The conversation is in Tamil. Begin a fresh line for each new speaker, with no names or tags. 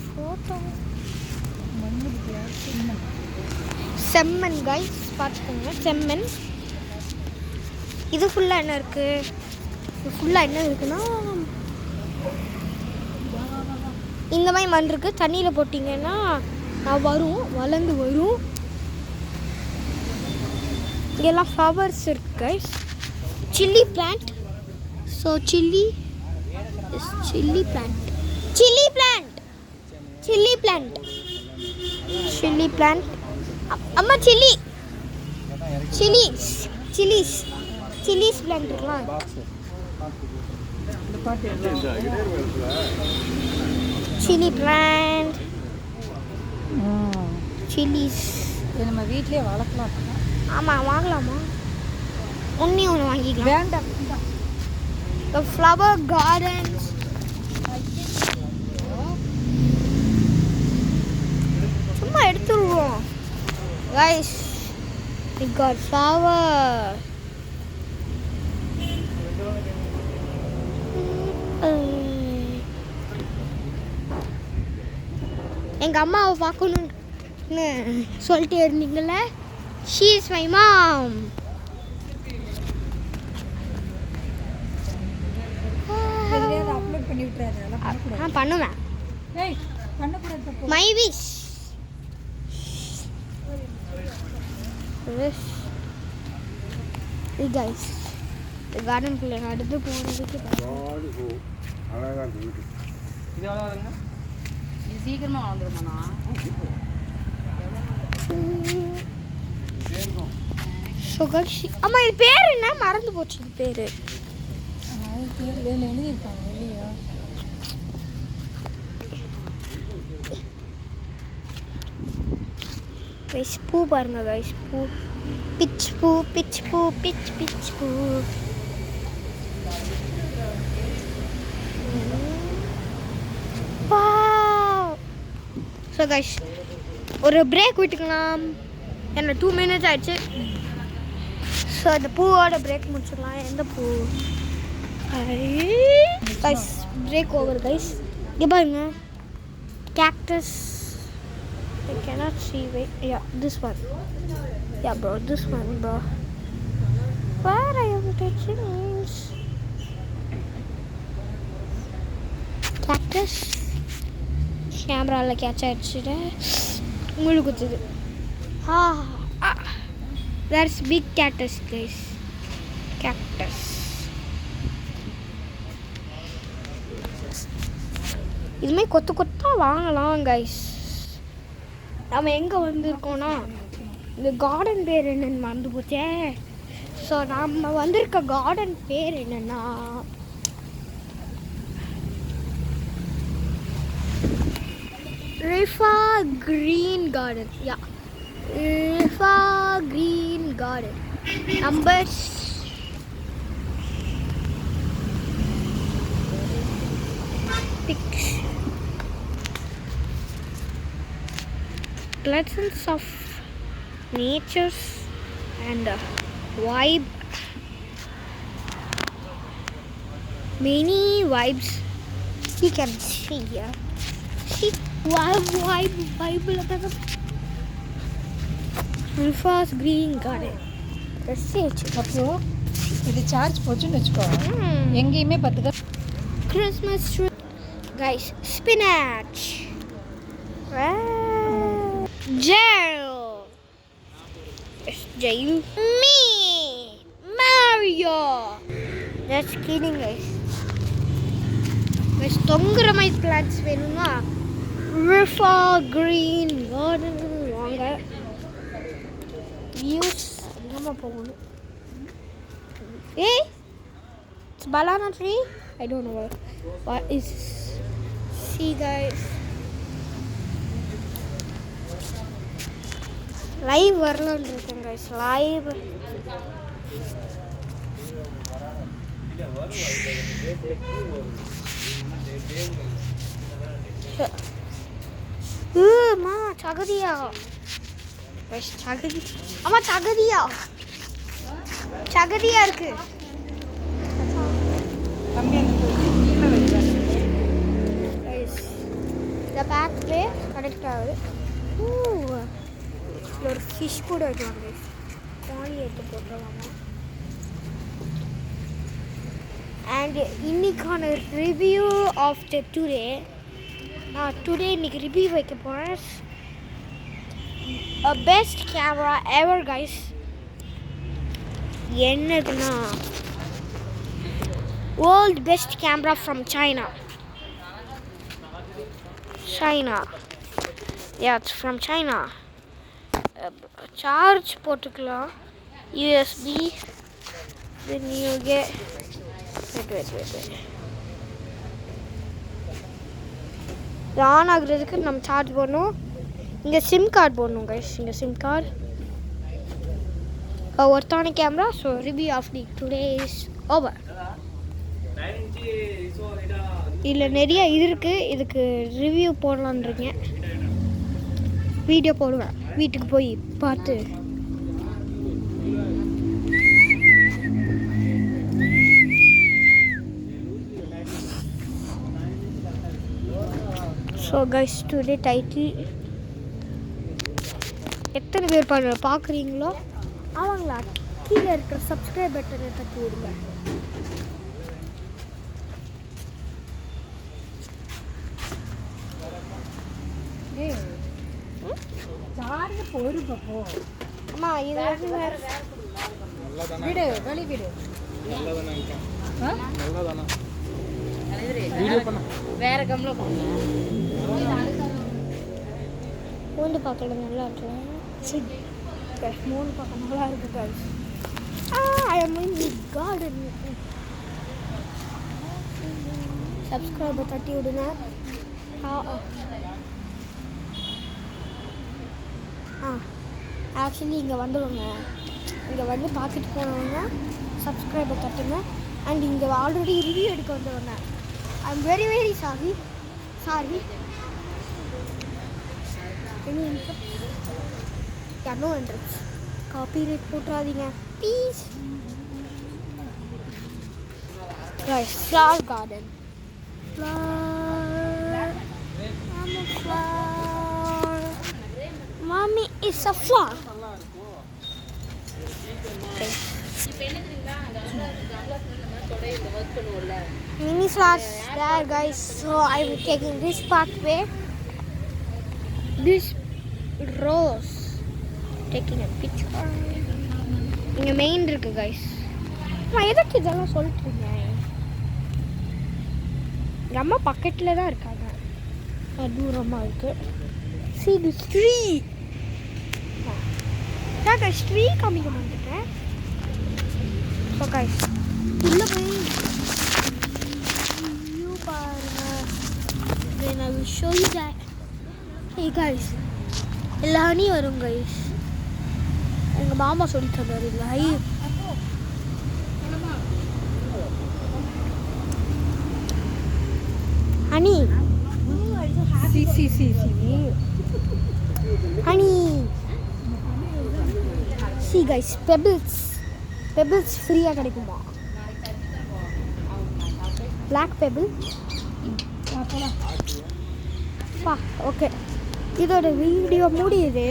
ஃபோட்டோ செம்மண் கைஸ் பார்த்துக்கோங்க. செம்மண். இது ஃபுல்லாக என்ன இருக்குது? இது ஃபுல்லாக என்ன இருக்குன்னா இந்த மாதிரி மண் இருக்குது. தண்ணியில் போட்டிங்கன்னா வரும், வளர்ந்து வரும். இங்கெல்லாம் ஃப்ளவர்ஸ் இருக்கு guys. Chilli plant. So chilli plant. அம்மா சில்லிஸ் பிளான்ட் இருக்கலாம். சில்லி பிளான்ட், சில்லிஸ்
நம்ம வீட்லயே வளர்க்கலாம்.
ஆமாம், வாங்கலாமா? ஒன்று வாங்கிக்கலாம்.
வேண்டாம்.
The flower gardens. சும்மா எடுத்துருவோம் guys. We got flower. எங்க அம்மாவை பார்க்கணும்னு சொல்லிட்டே இருந்தீங்கல்ல. She is my mom.
Upload பண்ணி விட்டுறாத.
நான் பண்ணுவேன்.
ஏய் பண்ணக்கூடாது.
My wish. Hey guys, the garden குள்ள நடந்து போறதுக்கு
அழகா இருக்கு.
இது வளருங்க. இது சீக்கிரமா வளந்துருமாண்ணா.
சுகர்ஷி. அம்மா இது பேர் என்ன? மறந்து போச்சு இது பேர்.
எழுதியிருக்காங்க இல்லையா?
கைஸ் பூ பாருங்க கைஸ். பூ பிச் பூ. ஸோ கைஸ் ஒரு பிரேக் விட்டுக்கலாம். என்ன 2 minutes ஆயிடுச்சு. ஸோ அந்த பூவோட பிரேக் முடிச்சிடலாம். எந்த பூ? Guys break over guys. இங்கே பாருங்க, cactus. I cannot see. Wait, yeah, this one. Yeah, bro, this one, bro. Where I am touching is cactus. Camera catch ஆயிடுச்சு. உங்களுக்கு குத்துது. There's big cactus guys. Cactus. இதுமே கொத்தா வாங்கலாம் கைஸ். நம்ம எங்கே வந்திருக்கோன்னா இந்த கார்டன் பேர் என்னன்னு மறந்து போச்சே. ஸோ நம்ம வந்திருக்க கார்டன் பேர் என்னன்னா Rifa green garden. Yeah, Rifa green garden. Number 6. Pleasance of natures and vibe. Many vibes you can see here. See vibe. Rifa's green garden. Let's see it.
அப்போ இது சார்ஜ் போச்சுன்னு வெச்சுக்கோ. எங்கேயுமே பத்துக்க.
Christmas tree. Guys, spinach. Jail. It's jail. Me, Mario. Just kidding, guys. Guys, தொங்குற மாதிரி plants வேணும்னா Rifa Green Garden வாங்க. Views நம்ம போகணும். Hey, it's banana tree. I don't know what is. See, guys. Live வரலான்னு இருக்கேன் கைஸ். லைவ் மா சகதியா கைஸ். சகதி. அம்மா சகதியா இருக்கு. கைஸ் இந்த பேக்வே கனெக்ட் ஆகுது. ஒரு ஃபிஷ் கூட வைக்கலாங்க. பாலி எடுத்து போட்டுருவாங்க. அண்ட் இன்னைக்கான ரிவ்யூ ஆஃப் த டுடே. நான் இன்னைக்கு ரிவ்யூ வைக்க போகிறேன். பெஸ்ட் கேமரா எவர் கைஸ். என்னதுன்னா world best camera from China. Yeah, it's from China. Charge போட்டுக்கலாம். USB. Then you get wait. On ஆகுறதுக்கு நம்ம சார்ஜ் போடணும். இங்கே சிம் கார்டு போடணும் கைஸ். இங்கே சிம் கார்டு. ஒருத்தான camera. So review of the today is over. இதில் நிறைய இருக்குது. இதுக்கு ரிவ்யூ போடலான்னு இருக்கேன். வீடியோ போடுவேன் வீட்டுக்கு போய் பார்த்து. ஸோ கைஸ் டுடே டைட்டில் எத்தனை பேர் பார்க்குறீங்களோ அவங்களா கீழே இருக்கிற சப்ஸ்கிரைப் பட்டனை தட்டி விடுங்க. அம்மா இது
விடு வெளி விடு. வேற கம்ல
மூணு பார்க்கல நல்லா இருக்குல்ல. மூணு பார்க்க நல்லா இருக்கு. I am in the garden. Subscriber தட்டி விடுங்க. ஆக்சுவலி இங்கே வந்துடுங்க. இங்கே வந்து பார்த்துட்டு போனவங்க சப்ஸ்கிரைபர் தட்டுங்க. அண்ட் இங்கே ஆல்ரெடி ரிவ்யூ எடுக்க வந்தவங்க I am very sorry. No interest. Copyright போட்டுறாதீங்க please. Flower garden. Mommy is a flower. Mini flowers there guys. So I will taking this pathway. This rose. Taking a picture. இங்க மெயின் இருக்கு guys. நான் எதுக்கு இதெல்லாம் சொல்லிட்டு இருக்கேன்? நம்ம பக்கத்துல தான் இருக்காங்க. தூரமா இருக்கு. See this tree. guys tree காமிக்க மாட்டேன். So guys உள்ள போய் view பாருங்க. Then I will show you that. Hey guys எல்லா ஹனி வரும் guys. எங்க மாமா சொல்லி தந்தாரு. இல்ல high honey
C
honey. See guys pebbles ஃப்ரீயா கிடைக்குமா? black pebble. ஓகே இதோட வீடியோ முடியுது.